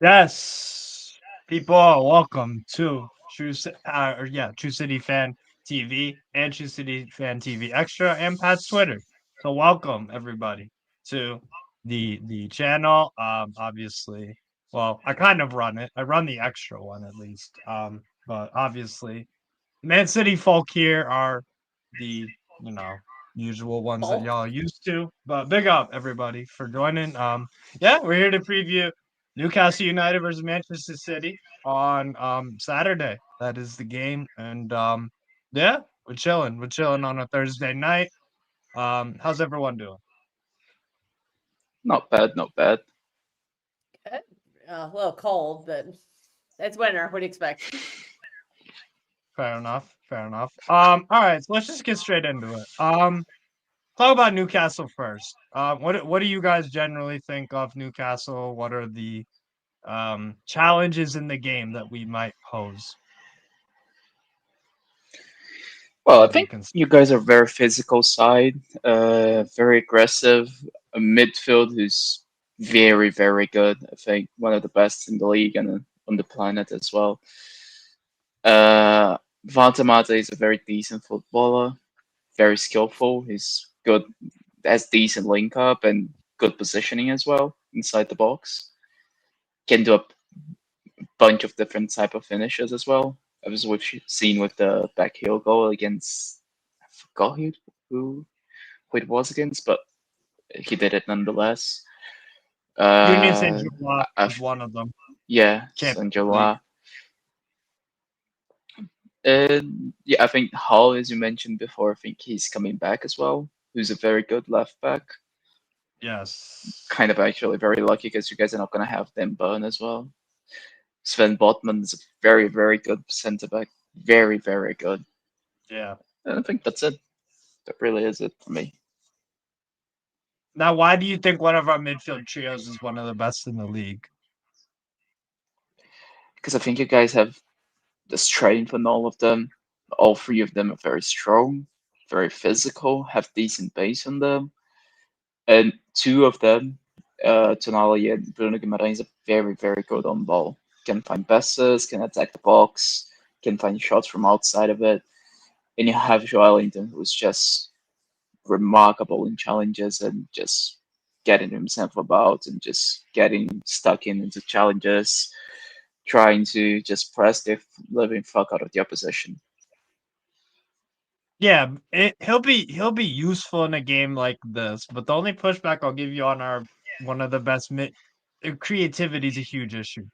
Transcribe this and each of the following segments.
Yes, people are welcome to True City Fan TV and True City Fan TV Extra and Pat's Twitter. So welcome everybody to the channel. Obviously, well, I kind of run it. I run the extra one at least. But obviously, Man City folk here are the you know usual ones that Bulk. y'all used to. But big up everybody for joining. Yeah, we're here to preview Newcastle United versus Manchester City on Saturday. That is the game, and yeah, we're chilling. We're chilling on a Thursday night. How's everyone doing? Not bad, not bad. A little cold, but it's winter. What do you expect? Fair enough. Fair enough. All right, so let's just get straight into it. Talk about Newcastle first. What do you guys generally think of Newcastle? What are the challenges in the game that we might pose? Well, I What do you think consider? you guys are very physical side, very aggressive. A midfield who's very, very good. I think one of the best in the league and on the planet as well. Uh, Mata is a very decent footballer, very skillful. He's good, has decent link up and good positioning as well inside the box. Can do a bunch of different type of finishes as well. As we've seen with the back heel goal against, I forgot who who it was against, but he did it nonetheless. Union Saint Uh, Gilloise is I've, one of them. yeah, Champions League. Sanjola. Yeah, I think Hull, as you mentioned before, I think he's coming back as well. Who's a very good left back. Yes. Kind of actually very lucky because you guys are not going to have them burn as well. Sven Botman is a very, very good centre back. Very, very good. Yeah. And I think that's it. That really is it for me. Now, why do you think one of our midfield trios is one of the best in the league? Because I think you guys have the strength on all of them. All three of them are very strong, very physical, have decent base on them. And two of them, Tonali and Bruno Guimaraes, are very, very good on ball. Can find passes, can attack the box, can find shots from outside of it. And you have Joelinton, who's just remarkable in challenges and just getting himself about and just getting stuck into challenges, trying to just press the living fuck out of the opposition. Yeah, he'll be useful in a game like this, but the only pushback I'll give you on our one of the best creativity is a huge issue.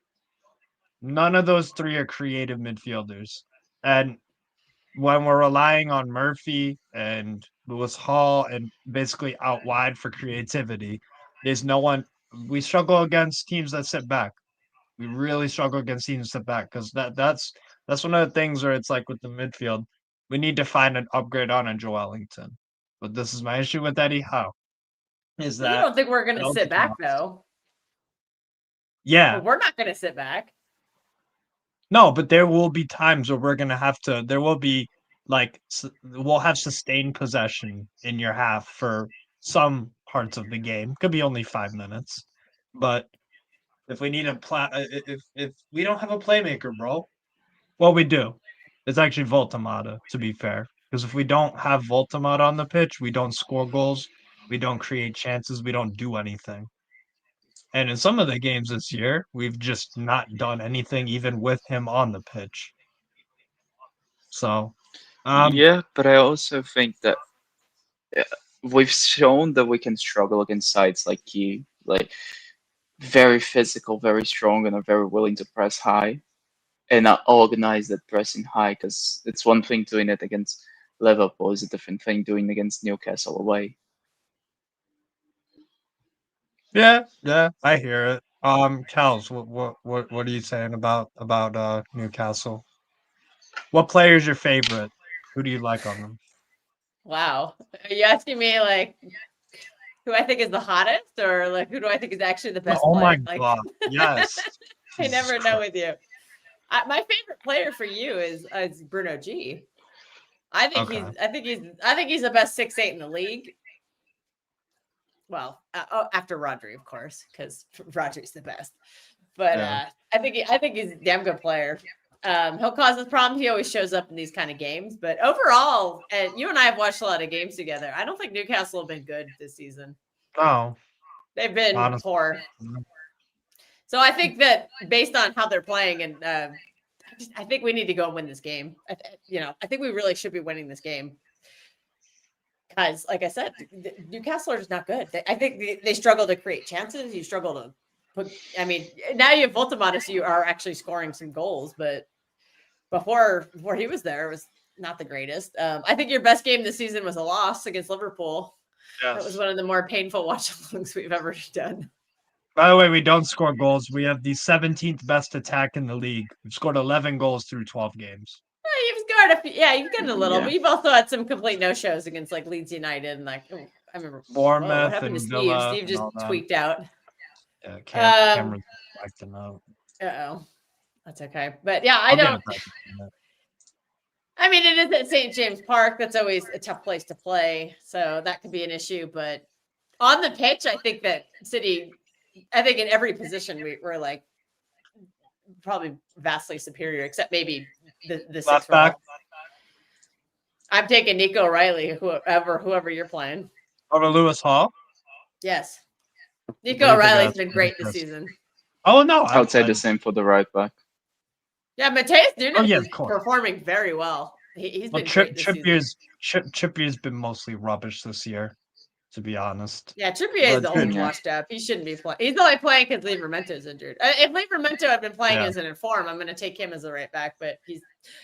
None of those three are creative midfielders, and when we're relying on Murphy and Lewis Hall and basically out wide for creativity, there's no one. We struggle against teams that sit back. We really struggle against teams that sit back because that's one of the things where it's like with the midfield, we need to find an upgrade on a Joelinton. But this is my issue with Eddie Howe is You that don't think we're I gonna don't sit think he back wants to. though? Yeah, Well, we're not gonna sit back. no, but there will be times where we're gonna have to. There will be like we'll have sustained possession in your half for some parts of the game. Could be only 5 minutes, but if we need if we don't have a playmaker, bro, well, we do. It's actually Voltamata, to be fair, because if we don't have Voltamata on the pitch, we don't score goals, we don't create chances, we don't do anything. And in some of the games this year, we've just not done anything, even with him on the pitch. So, um, Yeah, but I also think that uh, we've shown that we can struggle against sides like you, like very physical, very strong, and are very willing to press high and not organize that pressing high. Because it's one thing doing it against Liverpool, is a different thing doing against Newcastle away. yeah, yeah, I hear it. Kels, what are you saying about Newcastle? What player is your favorite? Who do you like on them? Wow. Are you asking me like who I think is the hottest or like who do I think is actually the best Oh my player? Like god, yes. I Jesus never know Christ. with you. My favorite player for you is Bruno G. Okay. I think he's the best 6'8" in the league. Well, after Rodri, of course, because Rodri's the best. But Yeah. I think he's a damn good player. He'll cause us problems. He always shows up in these kind of games. But overall, and you and I have watched a lot of games together. I don't think Newcastle have been good this season. No, They've been honestly. poor. So I think that based on how they're playing, and I think we need to go and win this game. I think we really should be winning this game. Because, like I said, Newcastle are just not good. I think they struggle to create chances. You struggle to put. I mean, now you have Voltematus, you are actually scoring some goals, but before he was there, it was not the greatest. I think your best game this season was a loss against Liverpool. Yes. That was one of the more painful watch-alongs we've ever done. By the way, we don't score goals. We have the 17th best attack in the league. We've scored 11 goals through 12 games. You've scored you've gotten a little, Yeah. but you've also had some complete no-shows against like Leeds United and I remember Bournemouth what happened to and Steve? Villa Steve and just all that. tweaked out. Yeah, Um, Cameron's acting out. Uh-oh. That's okay. But yeah, I'll get it back in a minute. I mean, it is at St. James Park. That's always a tough place to play. So that could be an issue. But on the pitch, I think that City, in every position, we're like probably vastly superior, except maybe the Left sixth back. row. I'm taking Nico Riley, whoever you're playing. Over Lewis Hall. Yes. What Nico do you think Riley's of been that? great this season. Oh no, I would say the same for the right back. Yeah, Mateus Nunes yeah, is of course. performing very well. He's Well, been great this season. Trippier's been mostly rubbish this year, to be honest. Yeah, Trippier is But old good. and washed up. He shouldn't be playing. He's only playing because Livermento's injured. If Livermento had been playing Yeah. as an inform, I'm going to take him as a right back, but he's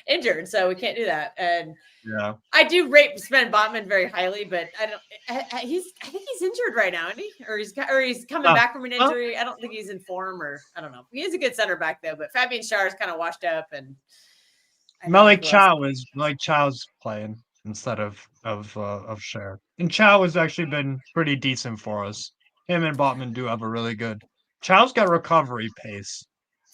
injured, so we can't do that. And Yeah. I do rate Sven Botman very highly, but I don't. I think he's injured right now, isn't he? Or he's coming back from an injury. I don't think he's in form, or I don't know. He is a good center back though, but Fabian Schär is kind of washed up, and Malik Chow's playing instead of Schär. And Chow has actually been pretty decent for us. Him and Botman do have a really good. Chow's got recovery pace.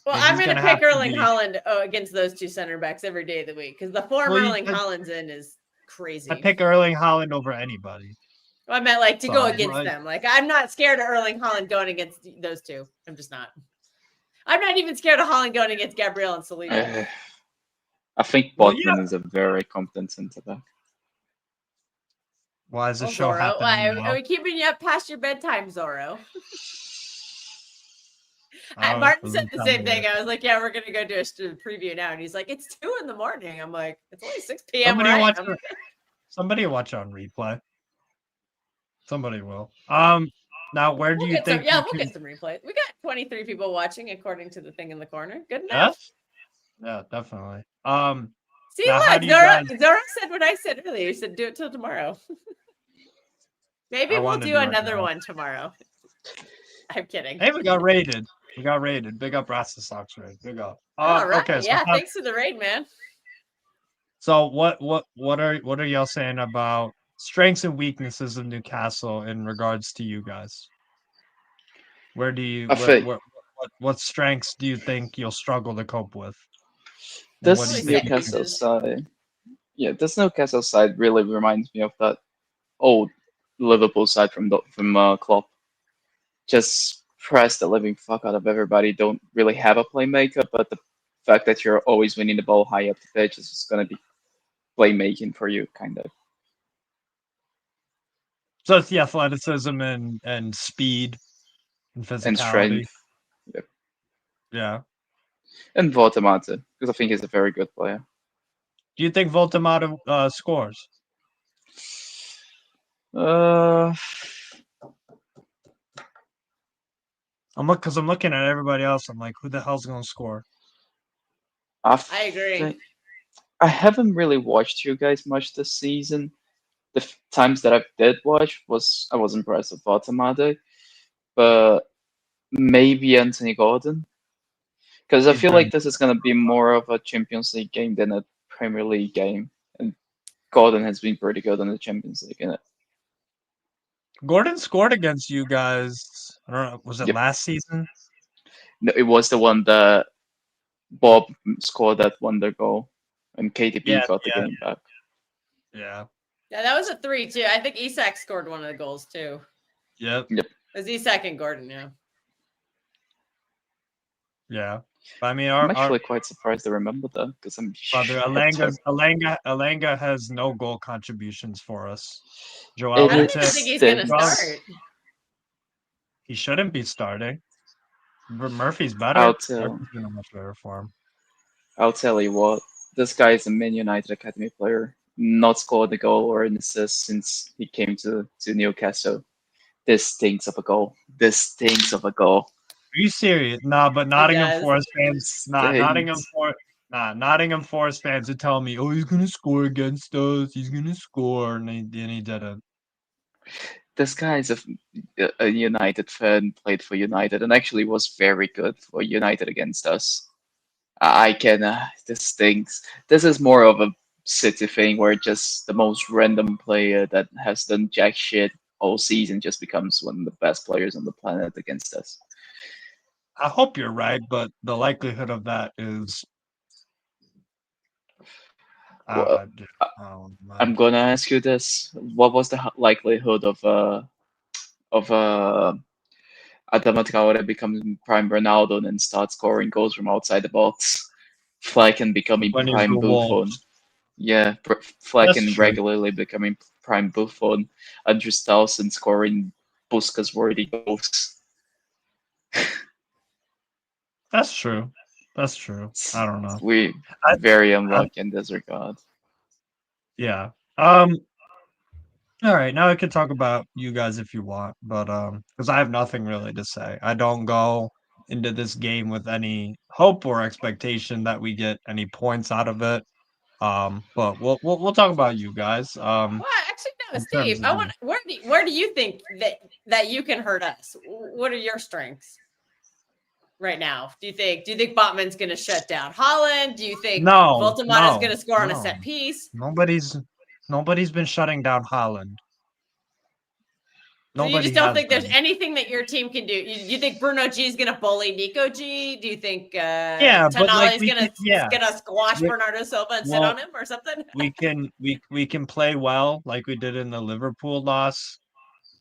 Well, and I'm he's going to gonna pick have to Erling be- Haaland against those two center backs every day of the week because the form Well, you Erling could- Haaland's in is crazy. I pick Erling Haaland over anybody. Well, I meant like to go So, against right. them. Like I'm not scared of Erling Haaland going against those two. I'm just not. I'm not even scared of Haaland going against Gabriel and Saliba. I think Well, Botman is a very competent centre back. Why is the Well, show Zorro, happening now? are we keeping you up past your bedtime, Zorro? Oh, Martin doesn't said the sound same thing. right. I was like, "Yeah, we're gonna go do a preview now," and he's like, "It's 2 a.m." I'm like, "It's only 6 p.m." Somebody watch on replay. Somebody will. Now where do you think? We'll get some replays. We got 23 people watching, according to the thing in the corner. Good enough. Yeah, definitely. See, now, how look, do you guys- Zora said what I said earlier. He said, "Do it till tomorrow." Maybe we'll wanna do do it another now. one tomorrow. I'm kidding. Hey, we got raided. Big up Rasta Sox raid. Big up. All right. Okay. So Yeah. Thanks for the raid, man. So what are y'all saying about strengths and weaknesses of Newcastle in regards to you guys? Where do you what strengths do you think you'll struggle to cope with? And what do This you think you Newcastle side, this Newcastle side really reminds me of that old Liverpool side from Klopp. Just press the living fuck out of everybody. Don't really have a playmaker, but the fact that you're always winning the ball high up the pitch is just going to be playmaking for you, kind of. So it's the athleticism and speed and physicality. And strength. Yep. Yeah. And Voltemata, because I think he's a very good player. Do you think Voltemata scores? I'm looking at everybody else. I'm like, who the hell's gonna score? I agree. I haven't really watched you guys much this season. The times that I did watch I was impressed with Voltemata, but maybe Anthony Gordon, because I feel like this is gonna be more of a Champions League game than a Premier League game, and Gordon has been pretty good in the Champions League, innit? Gordon scored against you guys. I don't know. Was it last season? No, it was the one that Bob scored that wonder goal, and KDB got the game back. Yeah. Yeah, that was a 3-2. I think Isak scored one of the goals too. Yep. It was Isak and Gordon, yeah. Yeah. But I mean, I'm our actually quite surprised I remember that because I'm brother shit. Alanga has no goal contributions for us. Joel It I don't is even Matip, think he's gonna Joel, stinks. start. he shouldn't be starting. Murphy's better. I'll tell. Murphy's been a much better form. I'll tell you what. This guy is a Man United academy player. Not scored a goal or an assist since he came to Newcastle. This stinks of a goal. This stinks of a goal. Are you serious? Nah, but It Nottingham does. Forest fans, Stinks. Nottingham Forest fans would tell me, "Oh, he's gonna score against us. He's gonna score," and he didn't. This guy is a United fan, played for United, and actually was very good for United against us. I can. This stinks. This is more of a City thing where just the most random player that has done jack shit all season just becomes one of the best players on the planet against us. I hope you're right, but the likelihood of that is, Well, dude, oh I'm man. gonna ask you this: what was the likelihood of Adama Traore becoming prime Ronaldo and then start scoring goals from outside the box? Flecken becoming When is prime the Buffon. Wolves? Yeah, That's Flecken true. regularly becoming prime Buffon. Andrew Stausen scoring Puskas worthy goals. That's true. That's true. I don't know. We I, very I unlucky in this regard. yeah. All right, now I can talk about you guys if you want, but because I have nothing really to say. I don't go into this game with any hope or expectation that we get any points out of it. But we'll talk about you guys. Well, actually, no, In terms Steve. of I you. want where do you think that you can hurt us? What are your strengths right now? Do you think Botman's going to shut down Holland? Do you think No, Voltamata is going no, to score on a no. set piece? Nobody's nobody's been shutting down Holland. So you Nobody just don't has think there's been. anything that your team can do? You think Bruno G is going to bully Nico G? Do you think Yeah, but like Tonali is we going can, to yeah. squash We, Bernardo Silva and sit on well, him or something? we can play well like we did in the Liverpool loss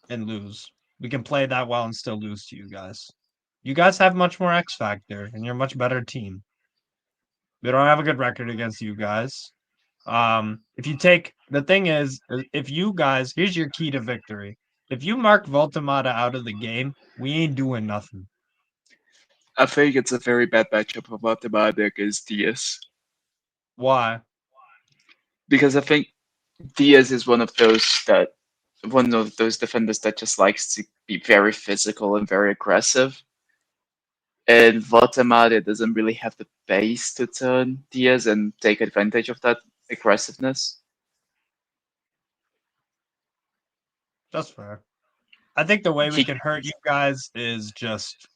and lose. We can play that well and still lose to you guys. You guys have much more X factor and you're a much better team. We don't have a good record against you guys. If you take the thing is, if you guys, here's your key to victory. If you mark Voltamata out of the game, we ain't doing nothing. I think it's a very bad matchup of Matemata against Diaz. Why? Because I think Diaz is one of those defenders that just likes to be very physical and very aggressive. And Votamade doesn't really have the base to turn Diaz and take advantage of that aggressiveness. That's fair. I think the way we He can hurt you guys is just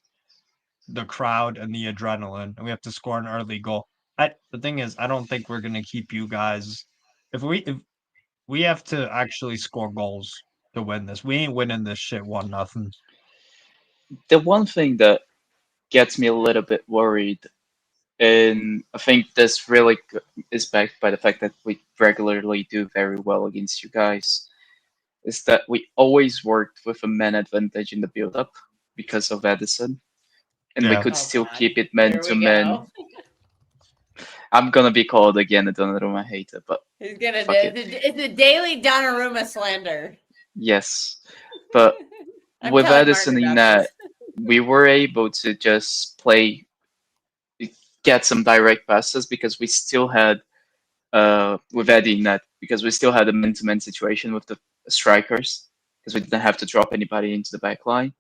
the crowd and the adrenaline, and we have to score an early goal. The thing is, I don't think we're gonna keep you guys. If we have to actually score goals to win this, we ain't winning this shit 1-0. The one thing that gets me a little bit worried, and I think this really is backed by the fact that we regularly do very well against you guys, is that we always worked with a man advantage in the build up because of Edison, and we Yeah, could Oh still God, keep it man here to we man. go. I'm gonna be called again a Donnarumma hater, but He's gonna do fuck it. it's a daily Donnarumma slander. Yes. But I'm with telling Edison Martin in about net, this. we were able to just get some direct passes because we still had, with Eddie in net, because we still had a man to man situation with the strikers, because we didn't have to drop anybody into the back line.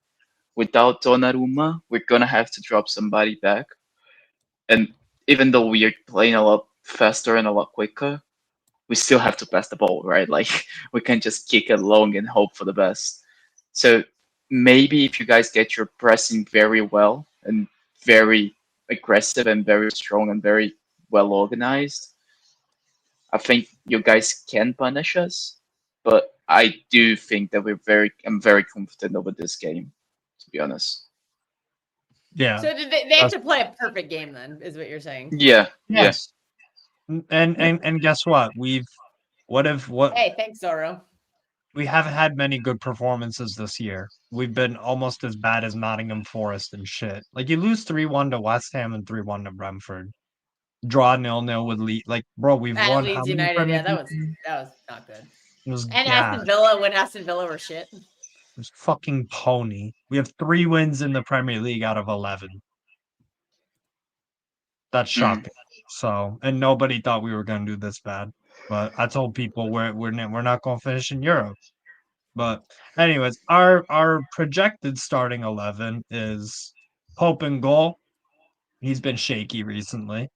Without Donnarumma, we're gonna have to drop somebody back. And even though we are playing a lot faster and a lot quicker, we still have to pass the ball, right? Like we can't just kick it long and hope for the best. So maybe if you guys get your pressing very well and very aggressive and very strong and very well organized, I think you guys can punish us. But I do think that I'm very confident over this game, to be honest. yeah. So they have That's, to play a perfect game then, is what you're saying. Yeah, yeah. yes, and guess what? We've what if what Hey, thanks, Zoro. we haven't had many good performances this year. We've been almost as bad as Nottingham Forest and shit. Like you lose 3-1 to West Ham and 3-1 to Brentford. Draw 0-0 with Leeds. Like, bro, we've At won how Leeds many United, Premier yeah, that League was games? not good. It was And gas. Aston Villa when Aston Villa were shit. It was fucking pony. We have 3 wins in the Premier League out of 11. That's Mm. shocking. So, and nobody thought we were going to do this bad. But I told people we're not going to finish in Europe. But anyways, our projected starting 11 is Pope in goal. He's been shaky recently,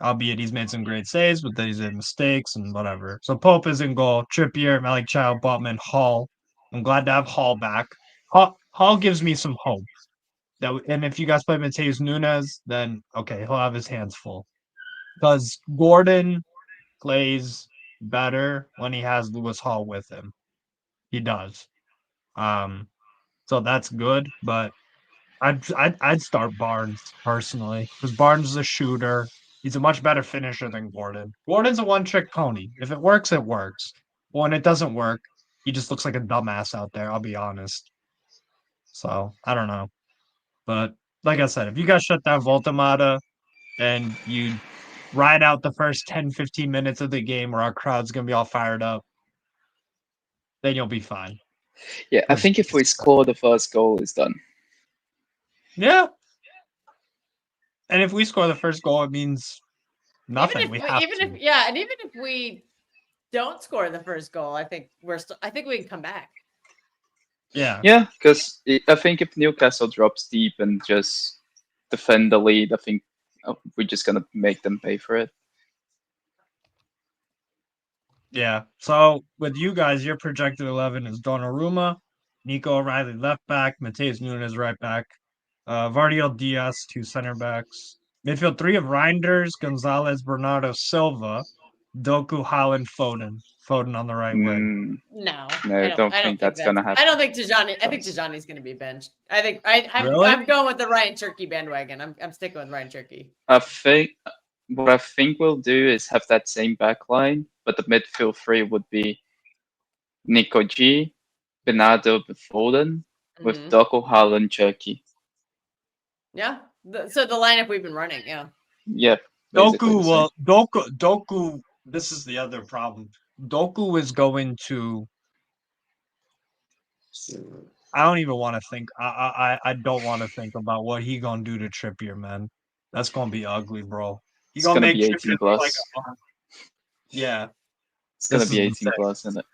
albeit he's made some great saves, but then he's made mistakes and whatever. So Pope is in goal. Trippier, Malik Child, Botman, Hall. I'm glad to have Hall back. Hall gives me some hope. And if you guys play Mateus Nunes, then okay, he'll have his hands full. Because Gordon plays better when he has Lewis Hall with him. He does. Um, so that's good, but I'd start Barnes personally because Barnes is a shooter. He's a much better finisher than Gordon. Gordon's a one-trick pony. If it works, it works. When it doesn't work, he just looks like a dumbass out there. I'll be honest. So I don't know, but like I said, if you guys shut down Voltamata and you ride out the first 10, 15 minutes of the game where our crowd's gonna be all fired up, then you'll be fine. Yeah, I 'Cause think if we score the first goal, it's done. yeah, and if we score the first goal, it means nothing. Even We if have even to. if yeah, and even if we don't score the first goal, I think I think we can come back. Yeah. Yeah, because I think if Newcastle drops deep and just defend the lead, I think we're just gonna make them pay for it. Yeah. So with you guys, your projected 11 is Donnarumma, Nico O'Reilly left back, Mateus Nunes right back, Vardiel Diaz two center backs, midfield three of Reinders, Gonzalez, Bernardo Silva, Doku, Holland, Foden. Foden on the right wing. Mm, No, no, I don't. I don't think think that's that's. gonna happen. I don't think Tijani. I think Chance. Tijani's going to be benched. I think I'm Really? going with the Ryan Turkey bandwagon. I'm sticking with Ryan Turkey. I think what I think we'll do is have that same back line, but the midfield three would be Nico G, Bernardo Foden, with Mhm. Doku, Haaland, Cherky. Yeah. So the lineup we've been running. Yeah. Yep, basically the same. Doku. This is the other problem. Doku is going to. I don't even want to think. I don't want to think about what he gonna do to Trippier, man. That's gonna be ugly, bro. He It's gonna gonna make be Trippier 18 look like plus. a yeah. It's gonna This be is the 18 thing. plus, isn't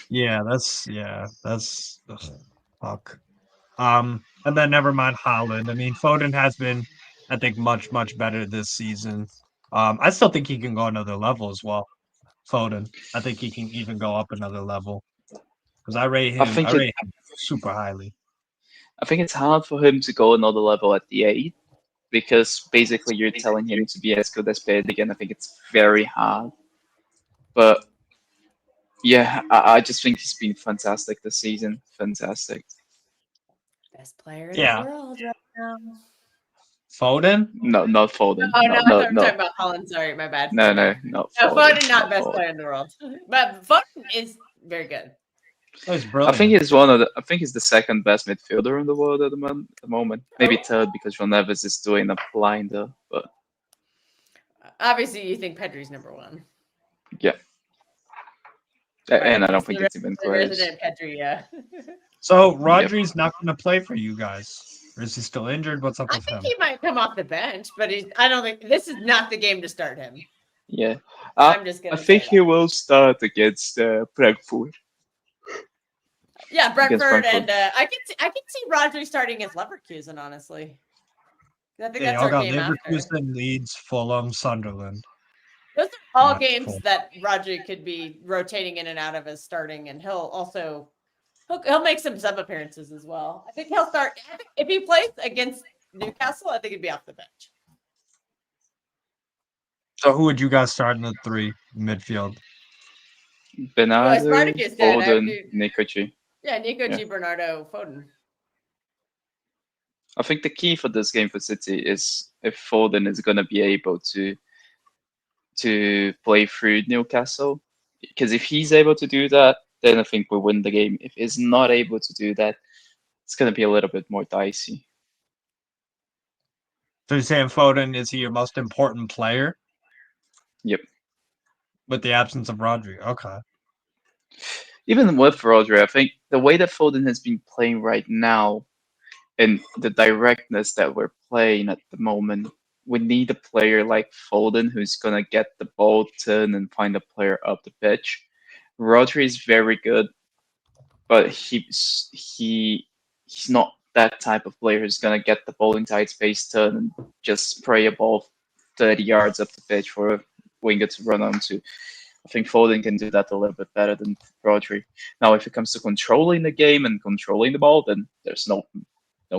it? That's ugh, fuck. And then never mind Holland. I mean, Foden has been, I think, much better this season. I still think he can go another level as well. Foden, I think he can even go up another level because I rate I him. I think it. rate him super highly. I think it's hard for him to go another level at the 8 because basically you're telling him to be as good as Pedri, and I think it's very hard. But yeah, I just think he's been fantastic this season. Fantastic. Best player in the Yeah, world right now. Foden. No, not Foden. Oh no, No, I thought no, we were no, talking about Holland. Sorry, my bad. no, Foden. no, not No, Foden. Foden, Not not best Foden. player in the world, but Foden is very good. Oh, he's I brilliant. think he's one of the. I think he's the second best midfielder in the world at the moment. Maybe Oh. third because Ron Neves is doing a blinder. But Obviously, you think Pedri's number one. yeah, Right. and I Okay. don't So think the, it's even the close. resident Pedri, yeah. So Yep. Rodri's not going to play for you guys, or is he still injured? What's up I with think him? he might come off the bench, but I don't think this is not the game to start him. Yeah, I'm just I gonna think say he that. will start against Brentford. Yeah, Brentford, Brentford. and I can see Rodri starting as Leverkusen. Honestly, I think Yeah, that's y'all our got game after. Leverkusen, Leeds, Fulham, Sunderland. Those are all Not games full. that Rodri could be rotating in and out of as starting, and he'll make some sub appearances as well. I think he'll start. I think if he plays against Newcastle, I think he'd be off the bench. So who would you guys start in the 3 midfield? Bernardo, Spartacus did. I would Foden, do. Nico G. Yeah, Nico Yeah. G. Bernardo, Foden. I think the key for this game for City is if Foden is going to be able to play through Newcastle, because if he's able to do that, then I think we win the game. If he's not able to do that, it's going to be a little bit more dicey. So you're saying Foden is he your most important player? Yep. With the absence of Rodri. Okay. Even with Rodri, I think the way that Foden has been playing right now and the directness that we're playing at the moment, we need a player like Foden who's gonna get the ball, turn, and find a player up the pitch. Rodri is very good, but he's not that type of player who's gonna get the ball in tight space, turn, and just spray a ball 30 yards up the pitch for a winger to run onto. I think Foden can do that a little bit better than Rodri. Now, if it comes to controlling the game and controlling the ball, then there's no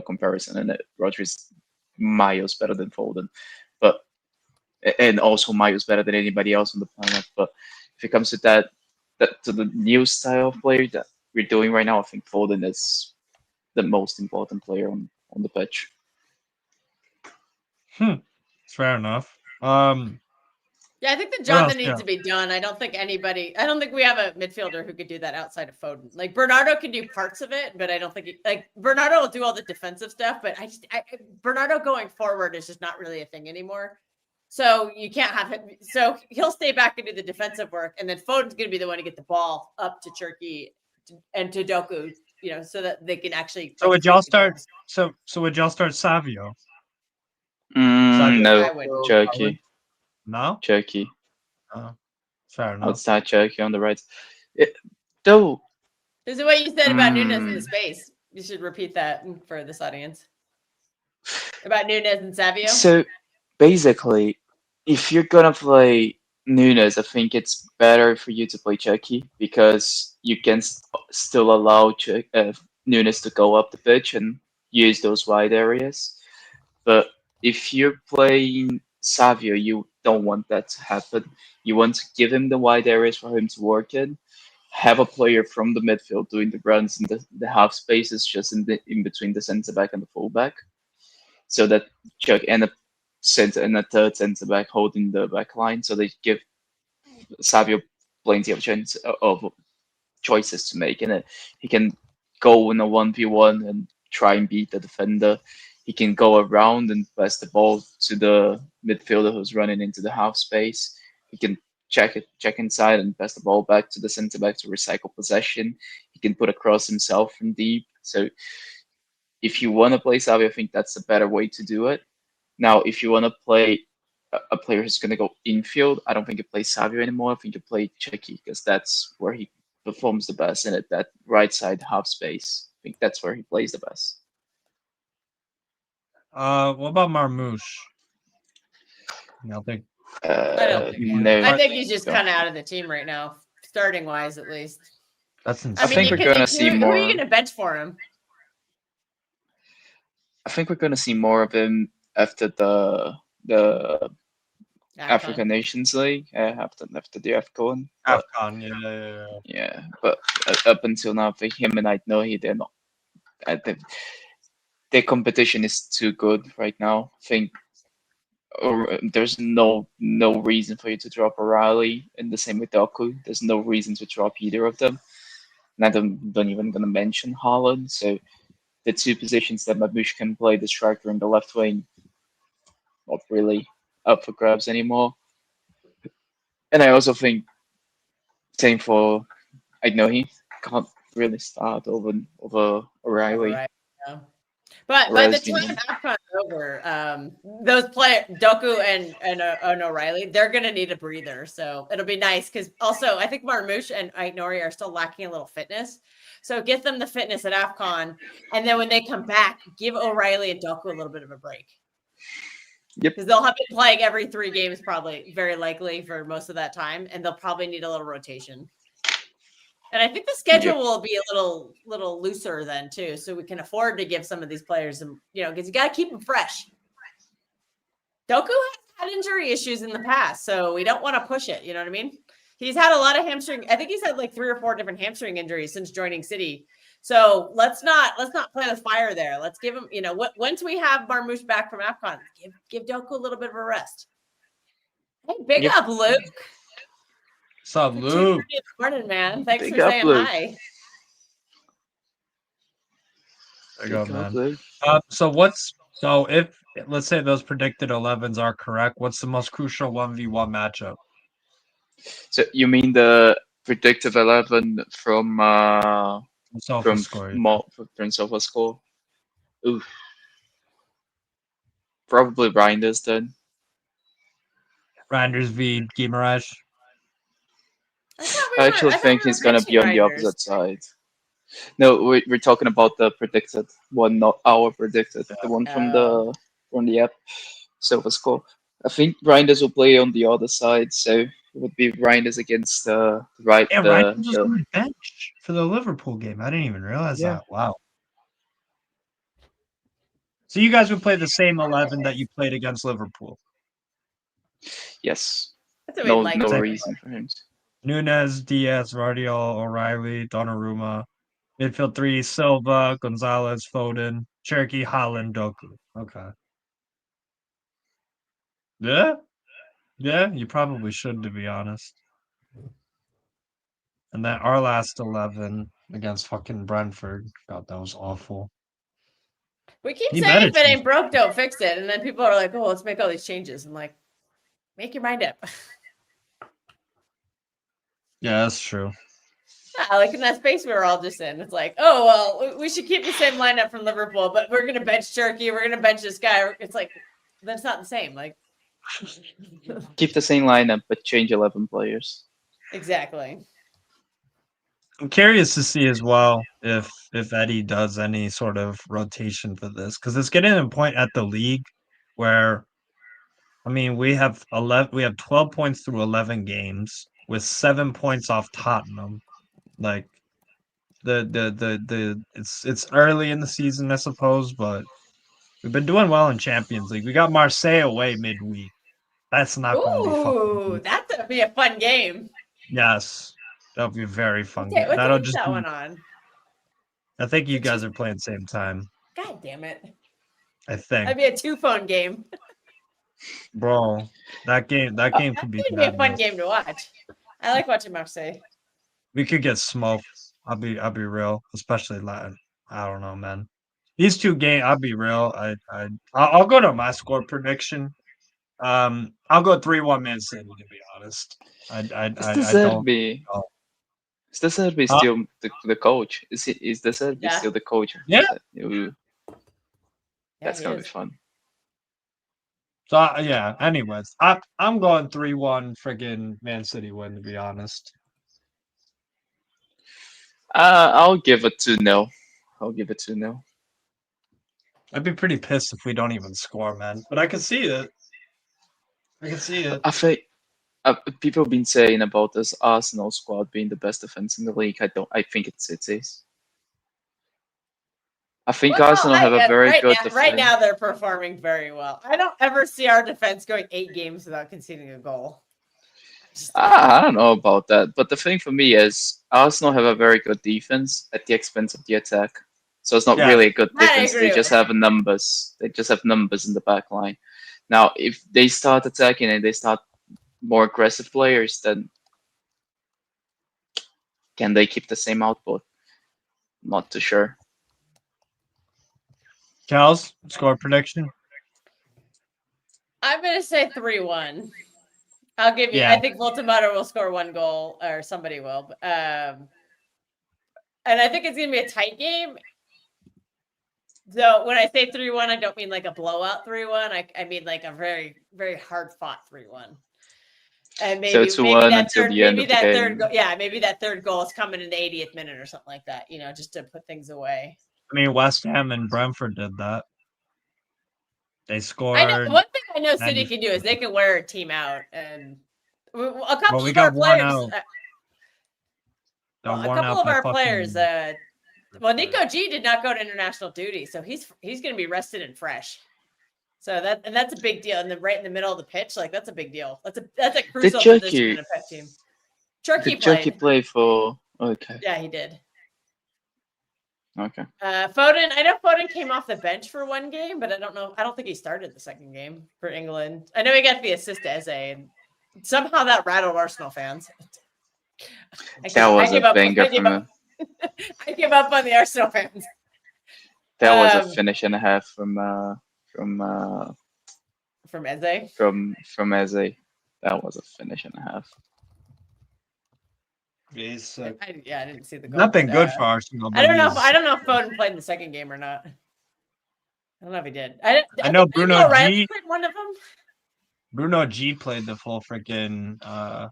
comparison in it. Rodri's miles better than Foden, but and also miles better than anybody else on the planet. But if it comes to that to the new style of player that we're doing right now, I think Foden is the most important player on the pitch. Fair enough. Yeah, I think the What job else? that needs Yeah. to be done. I don't think we have a midfielder who could do that outside of Foden. Like Bernardo can do parts of it, but I don't think Bernardo will do all the defensive stuff. But Bernardo going forward is just not really a thing anymore. So you can't have him. So he'll stay back and do the defensive work, and then Foden's going to be the one to get the ball up to Cherki and to Doku, so that they can actually. So would y'all start? So would y'all start Savio? No, I wouldn't. Cherki. No. Cherki. Oh, fair enough. Outside Cherki on the right. Though. This is what you said about Nunes in the space. You should repeat that for this audience. About Nunes and Savio. So basically, if you're gonna play Nunes, I think it's better for you to play Cherki because you can still allow Nunes to go up the pitch and use those wide areas. But if you're playing Savio, you don't want that to happen. You want to give him the wide areas for him to work in. Have a player from the midfield doing the runs in the half spaces, just in between the centre back and the full back, so that Chuck and a third centre back holding the back line, so they give Savio plenty of choices to make in it. He can go in a 1v1 and try and beat the defender. He can go around and pass the ball to the midfielder who's running into the half space. He can check inside and pass the ball back to the centre back to recycle possession. He can put a cross himself from deep. So if you want to play Savio, I think that's a better way to do it. Now, if you want to play a player who's going to go infield, I don't think you play Savio anymore. I think you play Cherki because that's where he performs the best in it, that right side half space. I think that's where he plays the best. What about Marmouche? Nothing. No, I think he's just kind of out of the team right now, starting wise at least. That's insane. I think we're going to see more. Who are you going to bench for him? I think we're going to see more of him after the African Nations League, after the AFCON. AFCON, yeah. But up until now, for him and I know they're not. Their competition is too good right now. I think there's no reason for you to drop O'Reilly, and the same with Doku. There's no reason to drop either of them. And I don't even gonna mention Haaland. So the two positions that Marmouche can play, the striker and the left wing, not really up for grabs anymore. And I also think same for he can't really start over O'Reilly. Right. Yeah. But by the time AFCON's over, those players, Doku and O'Reilly, they're going to need a breather. So it'll be nice because also I think Marmouche and Aït-Nouri are still lacking a little fitness. So get them the fitness at AFCON. And then when they come back, give O'Reilly and Doku a little bit of a break. Yep. Because they'll have been playing every 3 games probably, very likely for most of that time. And they'll probably need a little rotation. And I think the schedule will be a little looser then too, so we can afford to give some of these players some, because you got to keep them fresh. Doku has had injury issues in the past, so we don't want to push it. You know what I mean? He's had a lot of hamstring. I think he's had like 3 or 4 different hamstring injuries since joining City. So let's not play with fire there. Let's give him. Once we have Marmouche back from AFCON, give Doku a little bit of a rest. Hey, big up, Luke. Salute. 2:30 in the morning, man. Thanks Big for saying upload. hi. There you go, Big man. upload. So if let's say those predicted 11s are correct, what's the most crucial 1v1 matchup? So you mean the predictive 11 from Sofa score. Yeah. Sofa score? Oof. Probably Reinders then. Randers v Guimaraes. I actually I thought think we were he's gonna be benching on the Reinders. opposite side. No, we're talking about the predicted one, not our predicted. The one from the app. Sofa score. I think Reinders will play on the other side, so it would be Reinders against right Yeah, Randers was on the bench for the Liverpool game. I didn't even realize Yeah. that. Wow. So you guys would play the same 11 that you played against Liverpool. Yes. That's what No, we'd like no to. reason for him. Nunez, Diaz, Vardiol, O'Reilly, Donnarumma. Midfield 3, Silva, Gonzalez, Foden, Cherky, Holland, Doku. Okay. Yeah? Yeah, you probably should, to be honest. And then our last 11 against fucking Brentford. God, that was awful. We keep He saying better if it ain't choose- broke, don't fix it. And then people are like, oh, let's make all these changes. I'm like, make your mind up. Yeah, that's true. Like in that space we were all just in. It's like, oh, well, we should keep the same lineup from Liverpool, but we're going to bench Turkey. We're going to bench this guy. It's like, that's not the same. Like, Keep the same lineup, but change 11 players. exactly. I'm curious to see as well if Eddie does any sort of rotation for this, because it's getting to a point at the league where, I mean, we have 12 points through 11 games with 7 points off Tottenham. Like it's early in the season, I suppose, but we've been doing well in Champions League. We got Marseille away midweek. That's not going to be fucking Ooh, good. that's going to be a fun game. Yes, that'll be a very fun What game. That'll day is just that be. one on? I think you guys are playing same time. God damn it. I think. That'd be a 2-phone game. Bro, that game That's could be going to be a fun madness. game to watch. I like watching Marseille. We could get smoked. I'll be real, especially Latin. I don't know, man. These two games, I'll be real. I'll go to my score prediction. I'll go 3-1 Man City, to be honest. Is I the don't. Serbi? know. Is the Serbi Huh? still the coach? Is the Serbi Yeah. still the coach? Yeah. Ooh, that's he gonna is. be fun. So yeah. Anyways, I'm going 3-1 friggin' Man City win, to be honest. I'll give it 2-0. I'll give it 2-0. I'd be pretty pissed if we don't even score, man. But I can see it. I can see it. I think people have been saying about this Arsenal squad being the best defense in the league. I think it's City's. I think Well, Arsenal have a very good now, defense. right now, they're performing very well. I don't ever see our defense going 8 games without conceding a goal. I don't know about that, but the thing for me is Arsenal have a very good defense at the expense of the attack. So it's not Yeah. really a good I defense. agree They just have numbers. They just have numbers in the back line. Now, if they start attacking and they start more aggressive players, then can they keep the same output? Not too sure. Kels, score prediction. I'm going to say 3-1. I'll give you. Yeah. I think Voltamato will score 1 goal, or somebody will. And I think it's going to be a tight game. So when I say 3-1, I don't mean like a blowout 3-1. I mean like a very, very hard fought 3-1. And So maybe, it's a maybe one that until third, the end maybe of the that game. third goal, yeah, maybe that third goal is coming in the 80th minute or something like that. Just to put things away. I mean, West Ham and Brentford did that. They scored. I know one thing I know City 90 can do is they can wear a team out, and a couple we of got our worn players. out. Got A worn couple out of by our fucking- players. Well, Nico G did not go to international duty, so he's going to be rested and fresh. So that's a big deal. And then right in the middle of the pitch, like that's a big deal. That's a crucial position in a pet team. Turkey Did Turkey played. play for? Okay. Yeah, he did. Okay. Foden, I know Foden came off the bench for 1 game, but I don't know. I don't think he started the second game for England. I know he got the assist to Eze, and somehow that rattled Arsenal fans. That was a up. banger from him. I give up on the Arsenal fans. That was a finish and a half from Eze. From Eze. That was a finish and a half. I didn't see the goal. Nothing good for Arsenal. I don't know if Foden played in the second game or not. I don't know if he did. I know Bruno Riley G played one of them. Bruno G played the full freaking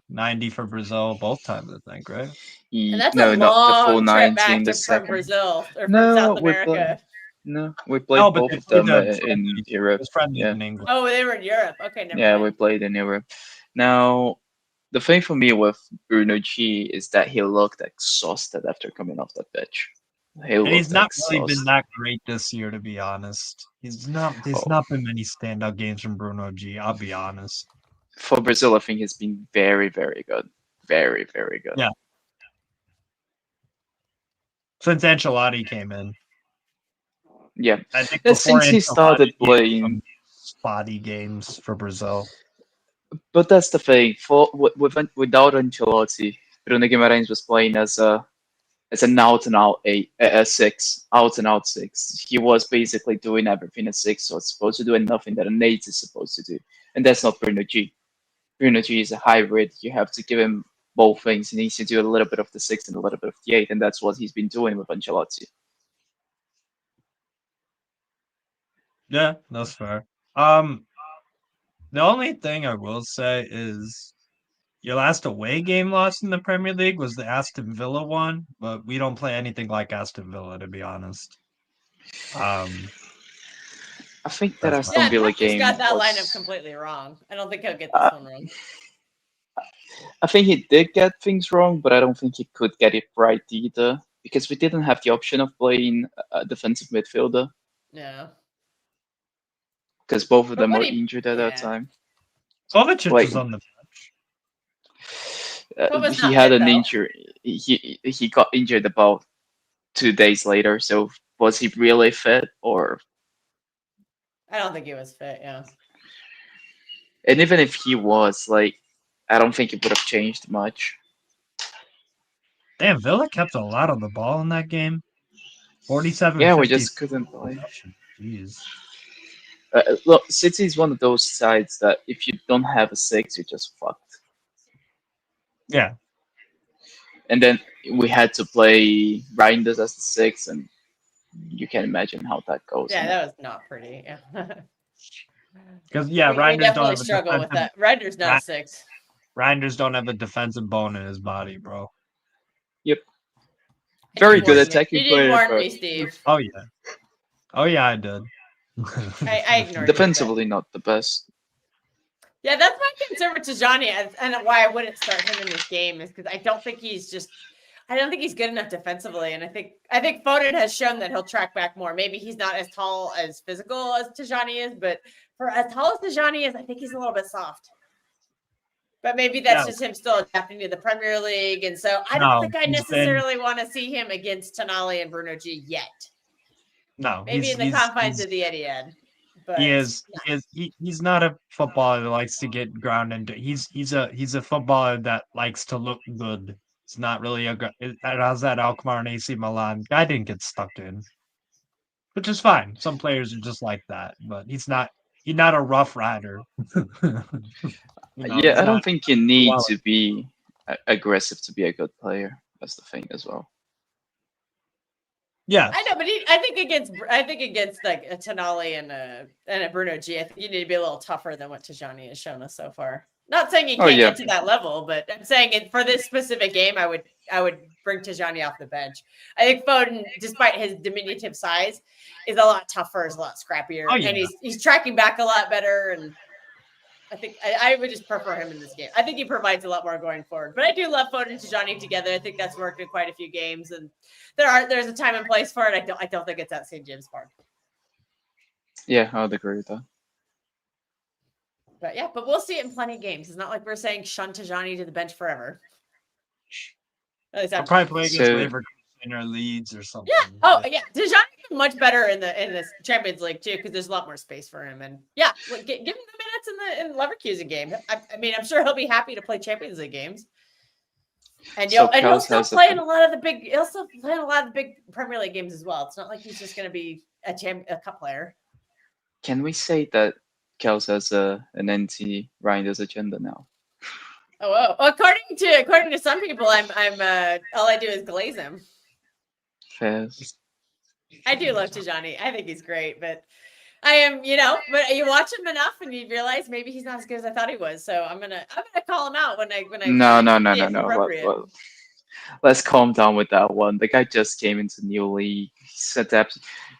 90 for Brazil both times, I think, right? And that's No, a not the full long trip 90 back in the from second. Brazil or from No, South we America. we played both they of them played in It Europe. was friendly Yeah. in England. Oh, they were in Europe. Okay, never Yeah, mind. we played in Europe. Now, the thing for me with Bruno G is that he looked exhausted after coming off that pitch. And he's not really been that great this year, to be honest. There's not been many standout games from Bruno G, I'll be honest. For Brazil, I think he's been very, very good. Very, very good. Yeah. Since Ancelotti came in. Yeah. I think Since he started playing spotty games for Brazil. But that's the thing. Without Ancelotti, Bruno Guimarães was playing as an out and out a six, out and out six. He was basically doing everything a six, so it's supposed to do and nothing that an eight is supposed to do. And that's not Bruno G. Bruno G is a hybrid. You have to give him both things. He needs to do a little bit of the six and a little bit of the eight, and that's what he's been doing with Ancelotti. Yeah, that's fair. The only thing I will say is your last away game loss in the Premier League was the Aston Villa one, but we don't play anything like Aston Villa, to be honest. I think that That's Aston Villa game got that was... lineup completely wrong. I don't think he'll get this one wrong. I think he did get things wrong, but I don't think he could get it right either, because we didn't have the option of playing a defensive midfielder. Yeah. Because both of them were injured at that time. Kovacic was on the bench. He had an injury. He got injured about 2 days later. So was he really fit, or? I don't think he was fit. Yeah. And even if he was, I don't think it would have changed much. Damn, Villa kept a lot of the ball in that game. 47. Yeah, we just couldn't play. Jeez. Look, City is one of those sides that if you don't have a six, you're just fucked. Yeah. And then we had to play Reinders as the six, and you can imagine how that goes. Yeah, that was not pretty. Yeah. Because Reinders definitely struggle with that. Reinders not a six. Reinders don't have a defensive bone in his body, bro. Yep. Very good attacking player. You didn't warn me, Steve. Oh yeah. Oh yeah, I did. I ignored defensively not the best. Yeah, that's my concern with Tijani, and why I wouldn't start him in this game is because I don't think he's good enough defensively, and I think Foden has shown that he'll track back more. Maybe he's not as tall as physical as Tijani is, but for as tall as Tijani is, I think he's a little bit soft. But maybe that's just him still adapting to the Premier League, and so I don't think I necessarily want to see him against Tonali and Bruno G yet. No, maybe in the confines of the Etihad. But he's not a footballer that likes to get ground into. He's a footballer that likes to look good. It's not really how's that Alkmaar and AC Milan guy didn't get stuck in, which is fine. Some players are just like that, but he's not a rough rider. I don't think you need to be aggressive to be a good player. That's the thing as well. Yeah, I know, but I think against like a Tonali and a Bruno G, I think you need to be a little tougher than what Tijani has shown us so far. Not saying you can't get to that level, but I'm saying for this specific game, I would bring Tijani off the bench. I think Foden, despite his diminutive size, is a lot tougher, is a lot scrappier, and he's tracking back a lot better. And I think I would just prefer him in this game. I think he provides a lot more going forward. But I do love Foden and Tijani together. I think that's worked in quite a few games, and there's a time and place for it. I don't think it's at St. James Park. Yeah, I would agree with that. But we'll see it in plenty of games. It's not like we're saying shun Tijani to the bench forever. I'll probably play against Leverkusen or Leeds or something. Yeah. Oh, yeah. Tijani's much better in this Champions League too, because there's a lot more space for him. And give him the minutes in the Leverkusen game. I mean, I'm sure he'll be happy to play Champions League games. And So he'll Kels still has a play in a lot of the big. He'll still play in a lot of the big Premier League games as well. It's not like he's just going to be a cup player. Can we say that Kels has an anti-Reinders agenda now? Oh, according to some people, I'm all I do is glaze him. Fair. I do love Tijani. I think he's great, but I am, but you watch him enough and you realize maybe he's not as good as I thought he was. So I'm gonna call him out when I No. see it's appropriate. Well, let's calm down with that one. The guy just came into new league. He said that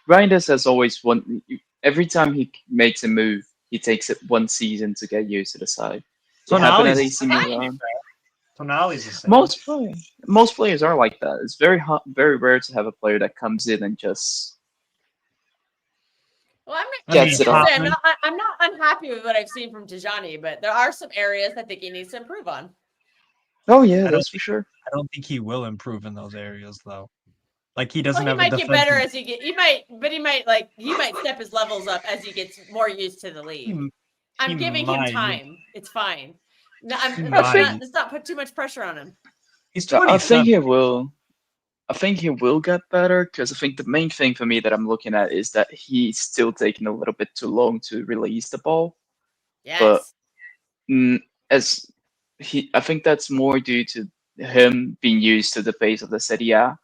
Reinders has always won. Every time he makes a move, he takes it one season to get used to the side. It happened at AC Milan. Tonali's the same. Most players are like that. It's very rare to have a player that comes in and just Well, gets it off. I'm not unhappy with what I've seen from Tijani, but there are some areas I think he needs to improve on. Oh yeah, that's for sure. I don't think he will improve in those areas though. Like he doesn't Well, have he might a get better as he get. He might step his levels up as he gets more used to the league. I'm giving him time. It's fine. No, let's not put too much pressure on him. He's 27. I think he will. I think he will get better because I think the main thing for me that I'm looking at is that he's still taking a little bit too long to release the ball. Yes. But I think that's more due to him being used to the pace of the Serie A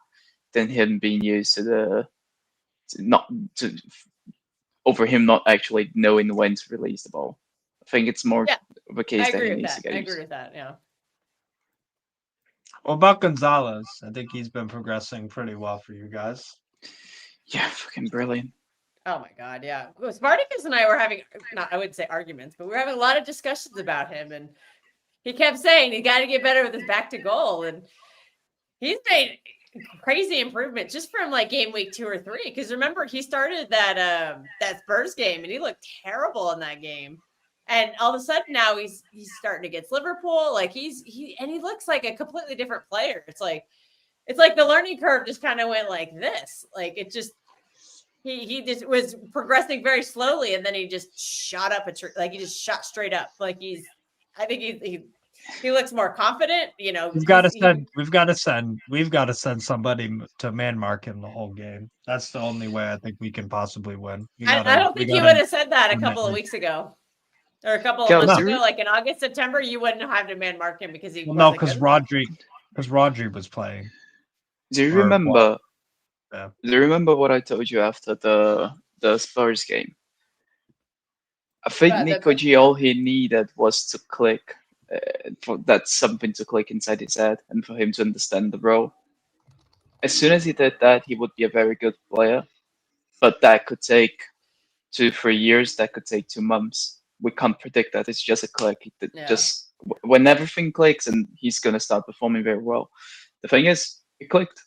than him being used to over him not actually knowing when to release the ball. I think it's more of a case that he needs to get used. I agree with that. Yeah. What about Gonzalez? I think he's been progressing pretty well for you guys. Yeah, fucking brilliant. Oh my god, yeah. Spartacus and I were having I wouldn't say arguments, but we were having a lot of discussions about him, and he kept saying he got to get better with his back to goal, and he's made crazy improvement just from like game week 2 or 3. Because remember, he started that Spurs game and he looked terrible in that game. And all of a sudden now he's starting against Liverpool. Like he looks like a completely different player. It's like the learning curve just kind of went like this. Like it just he just was progressing very slowly, and then he just shot up he just shot straight up. Like I think he looks more confident. We've got to send somebody to man mark him the whole game. That's the only way I think we can possibly win. I don't think you would have said that a couple of weeks ago. Or a couple of months ago, like in August, September, you wouldn't have to man mark him because he wasn't because Rodri was playing. Do you remember what I told you after the Spurs game? I think Nico G, all he needed was to click, for that something to click inside his head and for him to understand the role. As soon as he did that, he would be a very good player. But that could take 2-3 years. That could take 2 months. We can't predict that. It's just a click. Just when everything clicks, and he's gonna start performing very well. The thing is, it clicked.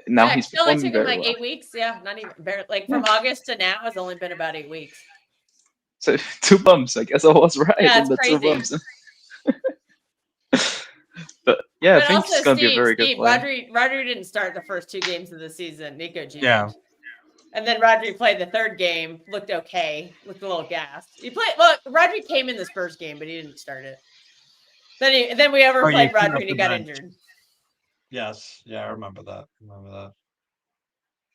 Now he's performing very well. It only took him like 8 weeks. Yeah, not even like from August to now. It's only been about 8 weeks. So 2 months. I guess I was right. Yeah, it's crazy. 2 months. But I think he's gonna be a very good player. Rodri didn't start the first 2 games of the season. Nico G. Yeah. And then Rodri played the 3rd game, looked okay, looked a little gassed. Rodri came in the Spurs game, but he didn't start it. Then we overplayed Rodri and he got injured. Yes, yeah, I remember that.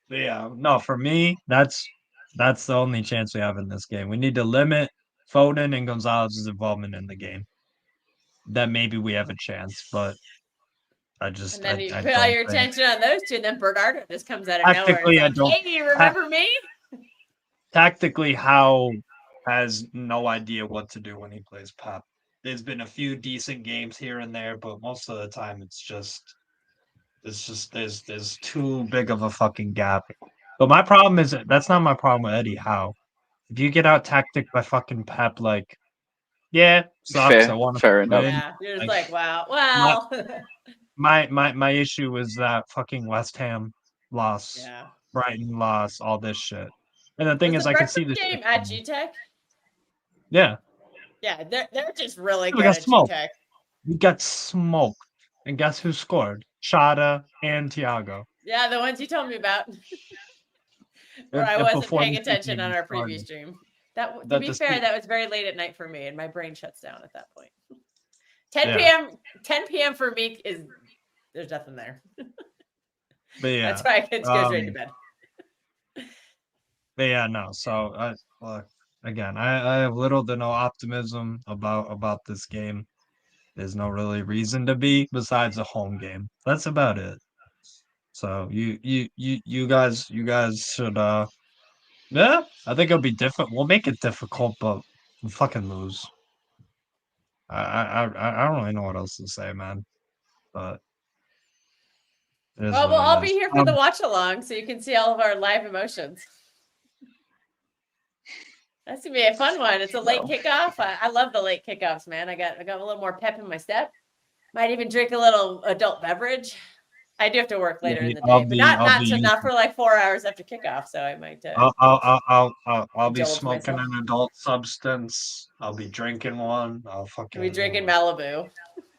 But yeah, no, for me, that's the only chance we have in this game. We need to limit Foden and Gonzalez's involvement in the game. Then maybe we have a chance, but And then you put all your attention on those two, and then Bernardo just comes out of nowhere. Tactically, Hey, you remember me? Tactically, Howe has no idea what to do when he plays Pep. There's been a few decent games here and there, but most of the time there's too big of a fucking gap. But my problem is that's not my problem with Eddie Howe. If you get out tactic by fucking Pep, like, yeah, sucks. I want to fair enough. Yeah, you're just like wow. Well, my issue was that fucking West Ham loss, Brighton loss, all this shit. And the thing is, I can see this game at G-Tech. Yeah. Yeah, they're just really good at G-Tech. We got smoked. And guess who scored? Shada and Thiago. Yeah, the ones you told me about. Where I wasn't paying attention on our previous stream. To be fair, that was very late at night for me, and my brain shuts down at that point. 10 p.m. for me is there's nothing there. But yeah, That's why it goes right to bed. But yeah, no. So look, again, I have little to no optimism about this game. There's no really reason to be besides a home game. That's about it. So you guys should yeah, I think it'll be different. We'll make it difficult, but we'll fucking lose. I don't really know what else to say, man. But it is Well, what I'll it be is. here for the watch along, so you can see all of our live emotions. That's gonna be a fun one. It's a late kickoff. I love the late kickoffs, man. I got a little more pep in my step. Might even drink a little adult beverage. I do have to work later in the day, but not for like 4 hours after kickoff. So I might. I'll be indulge smoking myself. an adult substance. I'll be drinking one. I'll fucking I'll be drinking Malibu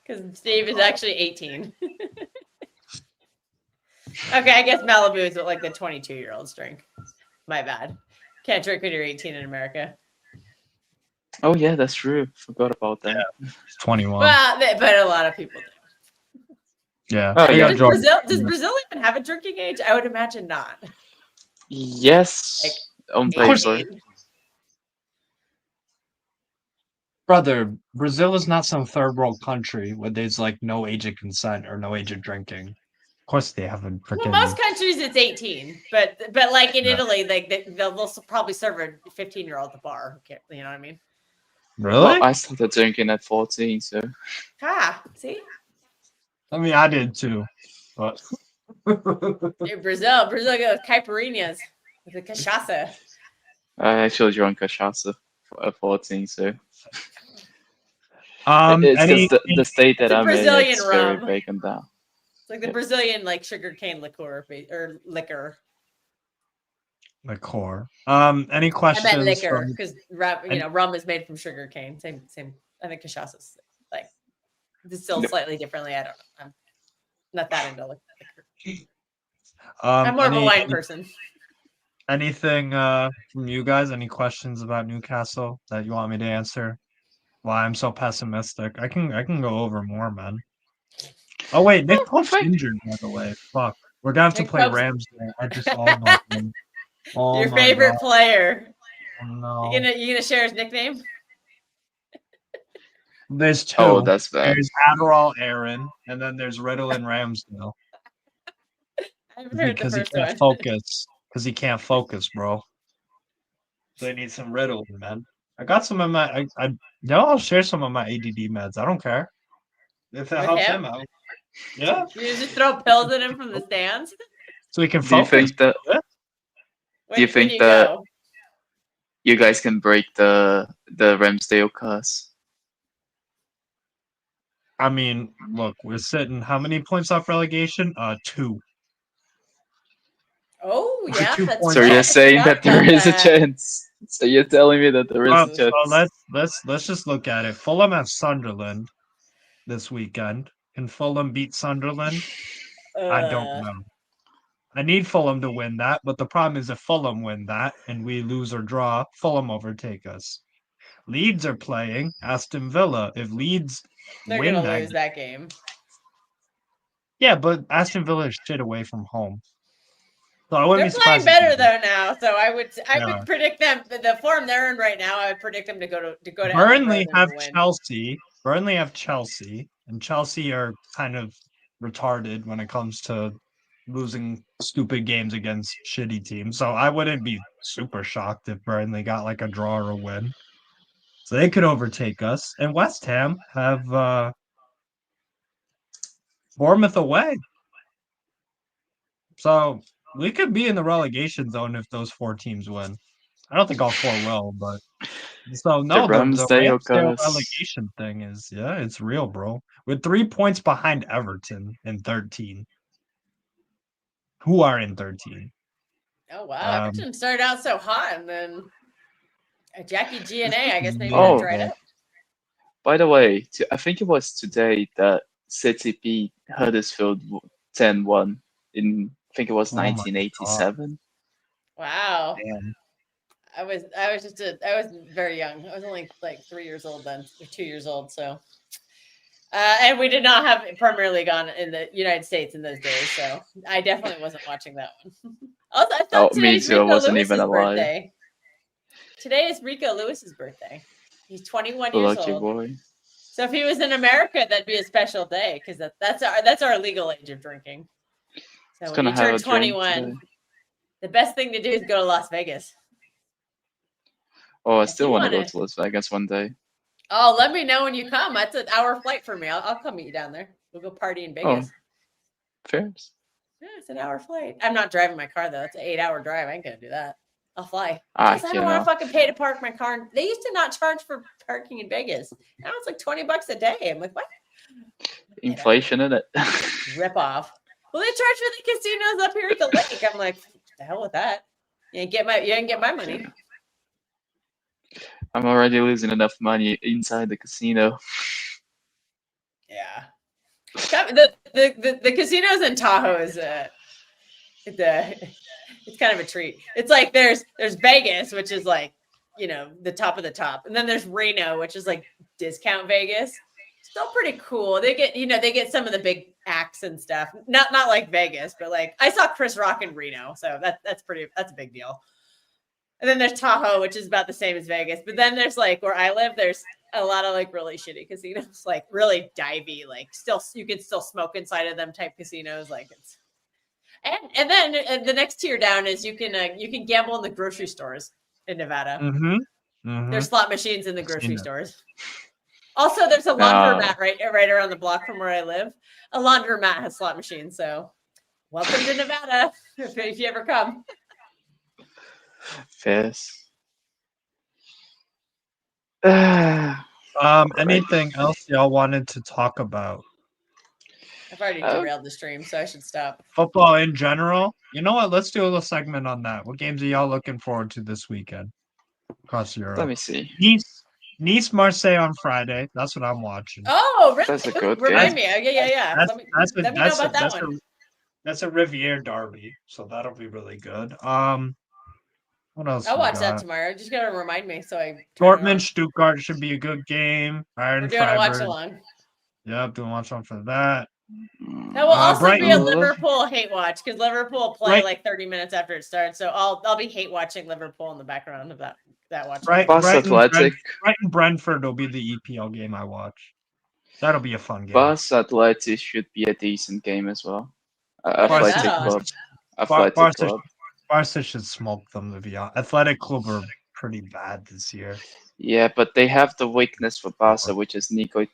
because Steve is actually 18. Okay, I guess Malibu is what like the 22-year-olds drink. My bad. Can't drink when you're 18 in America. Oh yeah, that's true. Forgot about that. Yeah, 21. Well, but a lot of people do. Yeah. Oh, yeah. Does Brazil even have a drinking age? I would imagine not. Yes, on Of course. paper. Brother, Brazil is not some third world country where there's like no age of consent or no age of drinking. Of course, they have a freaking. Well, most countries it's 18, but like in Yeah. Italy, like they'll probably serve a 15-year-old at the bar. You know what I mean? Really? Well, I started drinking at 14, so. See? I mean, I did too, but. In Brazil goes caipirinhas with the cachaça. I actually drank cachaça at 14, so. It's just the state that I'm in. Brazilian It's very rum. big and down. It's like the Brazilian like sugarcane liqueur or liquor. Liqueur. Any questions? I meant liquor because rum is made from sugarcane. Same. I think cachaça is like distilled slightly differently. I don't know. I'm not that into liquor. I'm more of a wine person. Anything from you guys? Any questions about Newcastle that you want me to answer? Why I'm so pessimistic? I can go over more, man. Oh wait, Nick Pope's injured, by the way. Fuck. We're gonna have to play Rams. I just saw him. Oh, your favorite player. Oh, no. You gonna share his nickname? There's two. Oh, that's bad. There's Adderall Aaron, and then there's Ritalin Ramsdale. I haven't heard the first he can't focus. Because he can't focus, bro. So they need some Ritalin, man. I got some of my. I'll share some of my ADD meds. I don't care if it helps him out. Yeah. You just throw pills at him from the stands. So he can focus. Do you think that you guys can break the Ramsdale curse? I mean, look, we're sitting how many points off relegation? 2. Oh yeah. So you're saying that there is a chance. So you're telling me that there is a chance. So let's just look at it. Fulham have Sunderland this weekend. Can Fulham beat Sunderland? I don't know. I need Fulham to win that, but the problem is if Fulham win that and we lose or draw, Fulham overtake us. Leeds are playing Aston Villa. If Leeds they're win gonna lose that game. Yeah, but Aston Villa is shit away from home. So I wouldn't they're playing better though now. So I would predict them the form they're in right now. I would predict them to go to Burnley have Chelsea. Burnley have Chelsea, and Chelsea are kind of retarded when it comes to losing stupid games against shitty teams. So I wouldn't be super shocked if Burnley got like a draw or a win. So they could overtake us. And West Ham have Bournemouth away. So we could be in the relegation zone if those 4 teams win. I don't think all 4 will, but so no, the Ramsdale relegation thing is it's real, bro. With 3 points behind Everton in 13. Who are in 13? Oh wow, Everton started out so hot, and then Jackie G&A, I guess maybe that dried up. By the way, I think it was today that City beat Huddersfield 10-1 in I think it was 1987. Wow. Damn. I was very young. I was only like 3 years old then, or 2 years old. So And we did not have Premier League on in the United States in those days, so I definitely wasn't watching that one. Also, I thought me today's too. I Rico wasn't even Lewis's alive. birthday. Today is Rico Lewis's birthday. He's 21 The years lucky old. boy. So if he was in America, that'd be a special day because that's our legal age of drinking. So when Gonna you have turn a drink 21, today. the best thing to do is go to Las Vegas. Oh, I If still you want to go wanna- to Las Vegas one day. Oh, let me know when you come. That's an hour flight for me. I'll come meet you down there. We'll go party in Vegas. Fair. Yeah, it's an hour flight. I'm not driving my car though. It's an 8-hour drive. I ain't gonna do that. I'll fly. Plus, I You don't want know. to fucking pay to park my car. They used to not charge for parking in Vegas. Now it's like $20 a day. I'm like, what? Inflation in it. Rip off. Well, they charge for the casinos up here at the lake. I'm like, the hell with that. You ain't get my money. I'm already losing enough money inside the casino. Yeah. The casinos in Tahoe is it's kind of a treat. It's like there's Vegas, which is like, the top of the top. And then there's Reno, which is like discount Vegas. Still pretty cool. They get some of the big acts and stuff. Not like Vegas, but like I saw Chris Rock in Reno, so that's a big deal. And then there's Tahoe, which is about the same as Vegas. But then there's like where I live, there's a lot of like really shitty casinos, like really divey, like you can still smoke inside of them type casinos. Like it's and then the next tier down is you can gamble in the grocery stores in Nevada. There's slot machines in the grocery stores. Also, there's a laundromat right around the block from where I live. A laundromat has slot machines. So, welcome to Nevada if you ever come. Fizz. Anything else y'all wanted to talk about? I've already derailed the stream, so I should stop. Football in general? You know what? Let's do a little segment on that. What games are y'all looking forward to this weekend across Europe? Let me see. Nice, Marseille on Friday. That's what I'm watching. Oh, really? That's a good Remind game. me. Yeah. Let me know about that one. That's a Riviera derby, so that'll be really good. What else? I'll watch that tomorrow. Just gotta remind me so I. Dortmund, Stuttgart should be a good game. We're doing a watch along. Yep, doing watch along for that. That will also be a Brighton. Liverpool hate watch because Liverpool play like 30 minutes after it starts. So I'll be hate watching Liverpool in the background of that watch. Athletic. Brighton Brentford will be the EPL game I watch. That'll be a fun game. Athletic should be a decent game as well. Athletic Club. Barca Club. Barca should smoke them, to be honest. Athletic Club are pretty bad this year. Yeah, but they have the weakness for Barca, which is Nico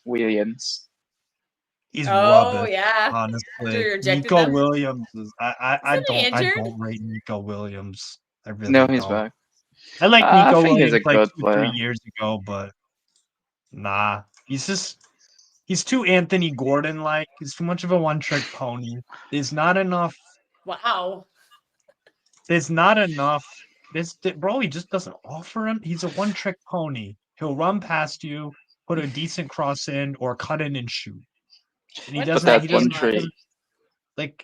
Williams. He's rubbish. Yeah. Honestly, Nico Williams is. I don't rate Nico Williams. I really don't. He's back. I like Nico Williams he's a like good 2-3 years ago, but nah, he's too Anthony Gordon like. He's too much of a one-trick pony. There's not enough. Wow. There's not enough. Bro, he just doesn't offer him. He's a one-trick pony. He'll run past you, put a decent cross in, or cut in and shoot. And he doesn't.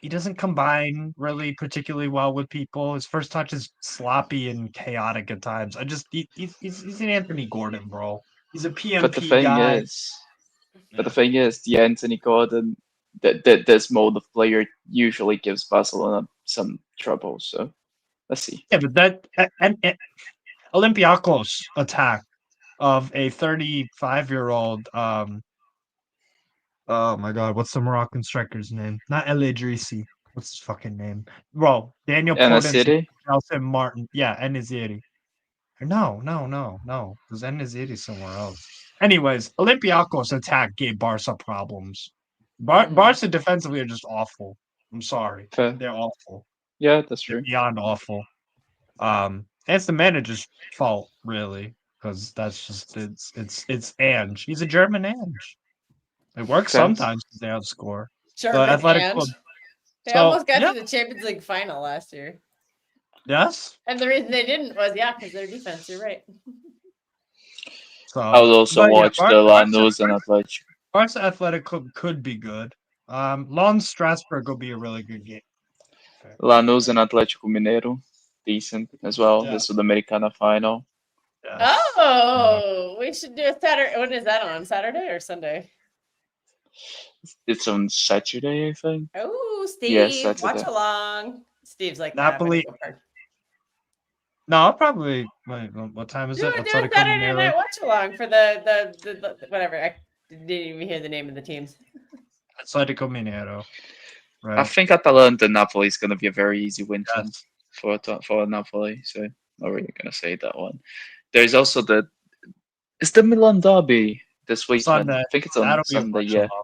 He doesn't combine really particularly well with people. His first touch is sloppy and chaotic at times. He's an Anthony Gordon, bro. He's a PMP But the thing guy. The Anthony Gordon, this mode of player usually gives Barcelona some trouble. So let's see. Yeah, but and Olympiacos attack of a 35-year-old. Oh my God, what's the Moroccan striker's name? Not El Idrissi. What's his fucking name? Bro, Daniel Portens, Nelson Martin. Yeah, En-Nesyri. No. Because En-Nesyri somewhere else. Anyways, Olympiacos attack gave Barca problems. Barca defensively are just awful. I'm sorry. Fair. They're awful. Yeah, that's true. They're beyond awful. It's the manager's fault, really, because that's just it's Ange. He's a German Ange. It works sometimes because they outscore. German Athletic Club. They almost got to the Champions League final last year. Yes. And the reason they didn't was because their defense. You're right. So I would also watch the Lanús and Athletic. Barca Athletic Club could be good. Lons Strasbourg will be a really good game. Lanús and Atlético Mineiro, decent as well. Yeah. This is the Americana final. Yes. Oh, we should do a Saturday. When is that on? Saturday or Sunday? It's on Saturday, I think. Oh, Yeah, Steve, watch Saturday. along. Steve's like, nah, I'm gonna Napoli. go park. No, I'll probably. Wait, what time is Do it? a Atletico Saturday Mineiro. night watch along for the whatever. I didn't even hear the name of the teams. Atletico Mineiro. I Right. think Atalanta Napoli is going to be a very easy win Yes. for Napoli. So not really going to say that one. There's also it's the Milan derby this weekend. Sunday. I think it's on That'll be a Sunday. watch Yeah, along.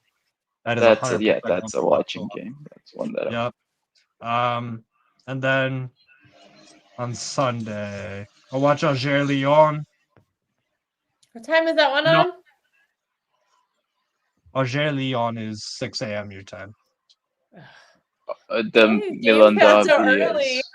That is 100%. that's a watching game. That's one that. Yep. And then on Sunday, I'll watch Angers Lyon. What time is that one No. on? Angers Lyon is 6 a.m. your time. The Why is Milan games out so derby early? is.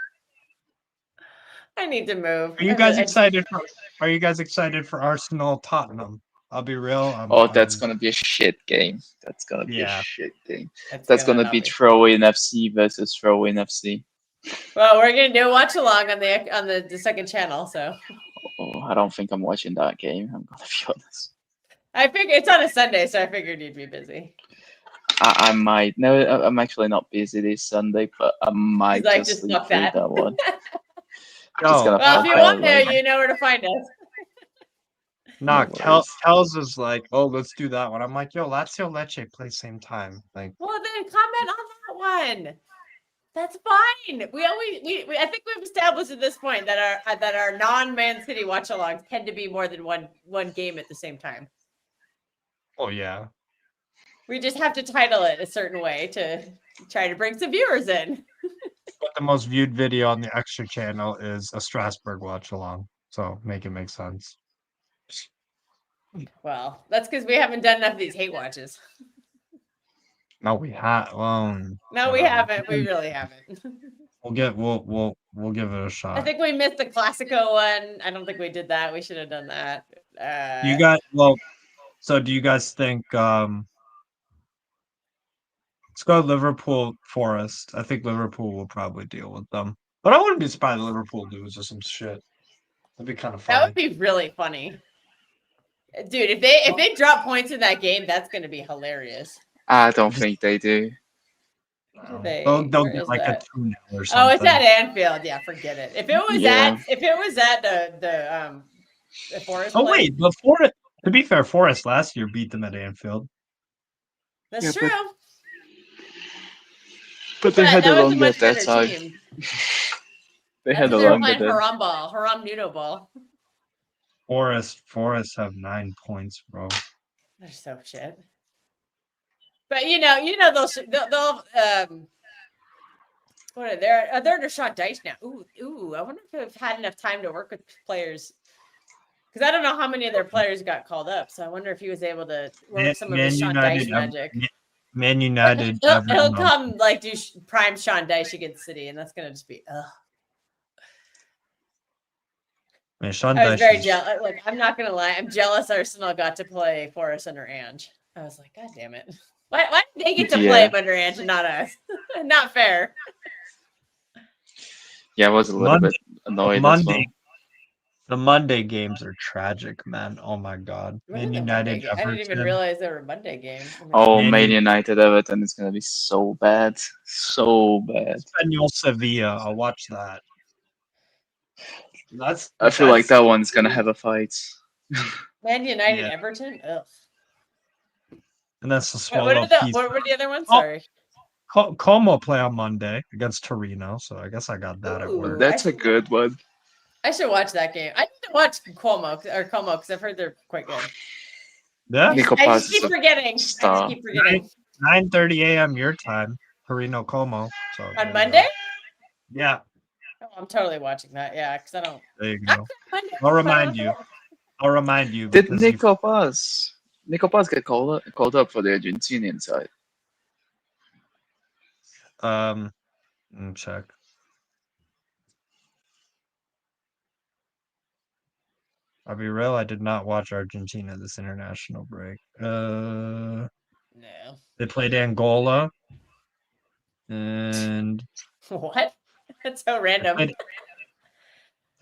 I need to move. Are you guys excited for? Are you guys excited for Arsenal Tottenham? I'll be real. That's gonna be a shit game. That's gonna be a Yeah. shit game. It's That's gonna not be Throw-in FC versus Throw-in FC. Well, we're gonna do a watch along on the second channel. So Oh, I don't think I'm watching that game. I'm gonna be honest. I figured it's on a Sunday, so I figured you'd be busy. I might. No, I'm actually not busy this Sunday, but I might like, just just sleep fuck through that. that one. Yo, Just gonna Well, if you fuck want that to, one. you know where to find us. nah, No worries. Kels is like, oh, let's do that one. I'm like, yo, Lazio Lecce play same time. Like, Well, then comment on that one. That's fine. We I think we've established at this point that our non-Man City watch alongs tend to be more than one game at the same time. oh yeah. We just have to title it a certain way to try to bring some viewers in. But the most viewed video on the extra channel is a Strasbourg watch along. So make it make sense. Well, that's because we haven't done enough of these hate watches. No, we have. No, we whatever. haven't. We really haven't. We'll give it a shot. I think we missed the Classico one. I don't think we did that. We should have done that. You got so do you guys think let's go Liverpool Forest. I think Liverpool will probably deal with them. But I wouldn't be surprised if Liverpool loses some shit. That'd be kind of funny. That would be really funny. Dude, if they drop points in that game, that's gonna be hilarious. I don't think they do. No. They- They'll where get is like that? a 2-0 or something. Oh, it's at Anfield. Yeah, forget it. If it was at the Forest. Oh place, wait, but Forest. To be fair, Forest last year beat them at Anfield. that's Yeah, true. But they had that a was a longer much that better time. team. They That's had a because they were longer playing that. Haram ball, Haram Nuno ball. Forest have 9 points, bro. They're so shit. But they'll what are they're under Sean Dyche now. Ooh, I wonder if they've had enough time to work with players. Because I don't know how many of their players got called up. So I wonder if he was able to work some of his Sean Dyche magic. Man United. He'll come like do prime Sean Dyche against City, and that's gonna just be ugh. Man, Sean I was Dyche very is- jealous. Like, I'm not gonna lie, I'm jealous Arsenal got to play Forest under Ange. I was like, God damn it. Why did they get to play him under Ange and not us? Not fair. Yeah, I was a little bit annoyed as well. The Monday games are tragic, man. Oh my god. When Man are the United. Monday games? I didn't even Everton. realize there were Monday games. Oh, Man Man United Everton is gonna be so bad, so bad. Espanyol Sevilla. I'll watch that. I feel like that one's gonna have a fight. Man United Yeah. Everton. Ugh. And that's the What swallow piece. were the other ones? Oh. Sorry. Como play on Monday against Torino, so I guess I got that at work. Ooh. That's a good one. I should watch that game. I need to watch Como because I've heard they're quite good. Yeah. Nico I Paz just is keep a forgetting. star. 9:30 a.m. your time. Torino Como. So there On you Monday? go. Yeah. Oh, I'm totally watching that. Yeah, because I don't. There you go. Monday, I'll remind you. Did because you- Nico Paz get called up for the Argentinian side? let me check. I'll be real. I did not watch Argentina this international break. No. They played Angola, and What? That's so random.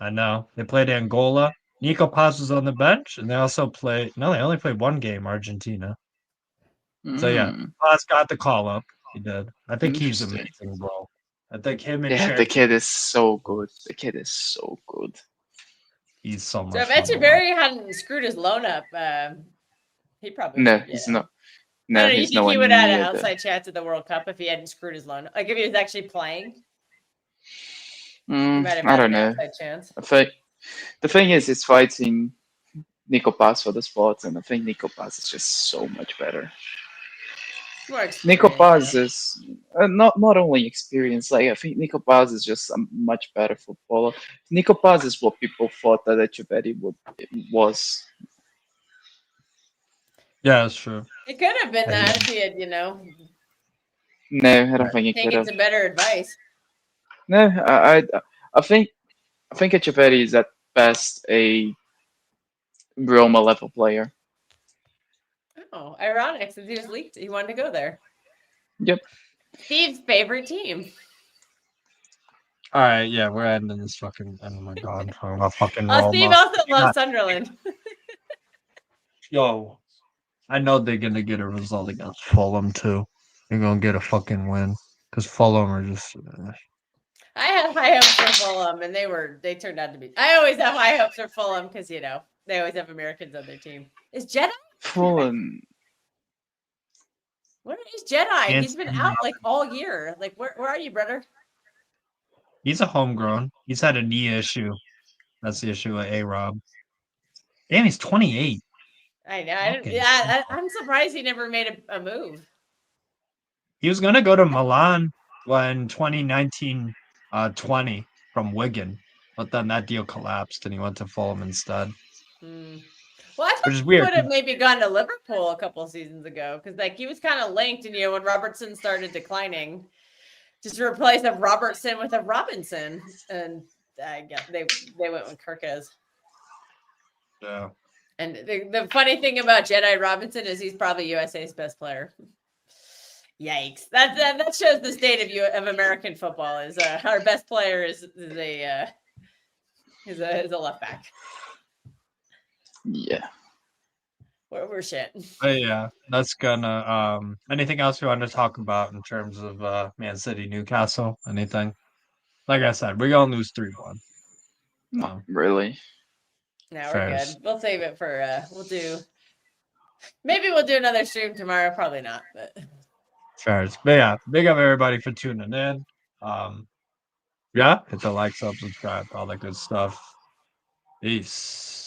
I know they played Angola, Nico Paz was on the bench, and they also play. No, they only played one game, Argentina. So yeah, Mm, Paz got the call up. He did. I think he's interesting. amazing, bro. I think him and Yeah, the Cherry, kid is so good. The kid is so good. he's so So much if fun to watch. Echeverry hadn't screwed his loan up, he probably No, would. he's Yeah. not. I No, don't know. You he's think he nowhere would have had an near the. outside chance at the World Cup if he hadn't screwed his loan? Like if he was actually playing, he might have I had don't an know. outside chance. I think the thing is, he's fighting Nico Paz for the spot, and I think Nico Paz is just so much better. More Nico experience. Paz is not only experience. Like I think Nico Paz is just a much better footballer. Nico Paz is what people thought that Echeverri was. Yeah, that's true. It could have been Yeah. that if he had, No, I don't think he could taken have. some better advice. No, I think Echeverri is at best a Roma level player. Oh, ironic since he was leaked. He wanted to go there. Yep. Steve's favorite team. All right, yeah, we're ending this fucking. Oh my god, talking about fucking Oh, Steve Roma. also loves Sunderland. Yo, I know they're gonna get a result against Fulham too. They're gonna get a fucking win because Fulham are just. I had high hopes for Fulham, and they turned out to be. I always have high hopes for Fulham because they always have Americans on their team. Is Jedi? Fulham. Where is Jedi? He's been Anthony out like all year. Like where are you, brother? He's a homegrown. He's had a knee issue. That's the issue with A Rob. Damn, he's 28. I know. I didn't, Fucking yeah, I'm surprised he never made a move. He was gonna go to Milan when 2019 20 from Wigan, but then that deal collapsed and he went to Fulham instead. Hmm. Well, I thought Which is he weird. would have maybe gone to Liverpool a couple seasons ago because like he was kind of linked, and when Robertson started declining, just replace a Robertson with a Robinson, and I guess they went with Kirkes. Yeah. And the funny thing about Jedi Robinson is he's probably USA's best player. Yikes! That shows the state of American football. Is our best player is a left back. Yeah. We're shit. But yeah, that's gonna anything else you want to talk about in terms of Man City Newcastle? Anything? Like I said, we're gonna lose 3-1. Not really. No, we're Fairs. good. We'll save it for maybe we'll do another stream tomorrow. Probably not, but Fairs. But yeah, big up everybody for tuning in. Yeah, hit the like, subscribe, all that good stuff. Peace.